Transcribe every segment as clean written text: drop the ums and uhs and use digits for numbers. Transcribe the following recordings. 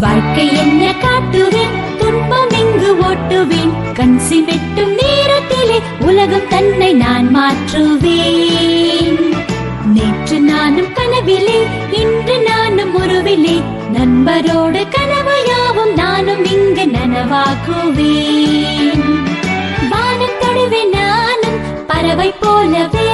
வாழ்க்கை என்ன காட்டுவேன், துன்பம் இங்கு ஓட்டுவேன். கண் சிமிட்டும் நேரத்திலே உலகம் தன்னை நான் மாற்றுவேன். நேற்று நானும் கனவிலே, இன்று நானும் உருவிலே. நண்பரோடு கனவு யாவும் நானும் இங்கு நனவாக்குவேன். வானம் தொடுவேன் நானும் பறவை போலவே.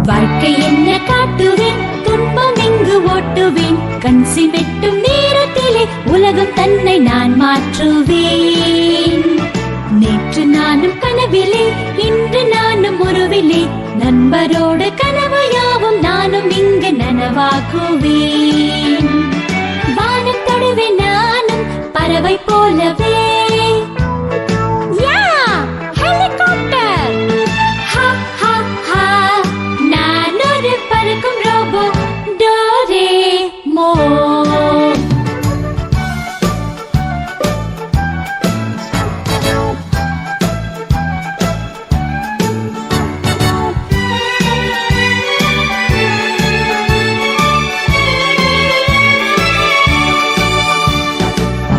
வாழ்க்கை என்ன காட்டுவேன், துன்பம் இங்கு ஓட்டுவேன். கண் சிமிட்டும் நேரத்திலே உலகம் தன்னை நான் மாற்றுவேன். நேற்று நானும் கனவிலே, இன்று நானும் உருவிலே. நண்பரோடு கனவு யாவும் நானும் இங்கு நனவாக்குவேன். வானம் தொடுவேன் நானும் பறவை போலவே.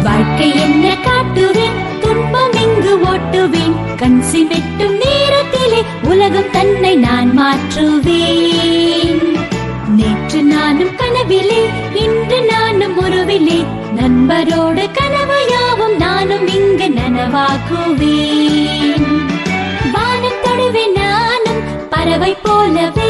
வாழ்க்கை என்ன காட்டுவேன், துன்பம் இங்கு ஓட்டுவேன். கண் சிமிட்டும் நேரத்திலே உலகம் தன்னை நான் மாற்றுவேன். நேற்று நானும் கனவிலே, இன்று நானும் உருவிலே. நண்பரோடு கனவு யாவும் நானும் இங்கு நனவாக்குவேன். வானம் தொடுவேன் நானும் பறவை போலவே.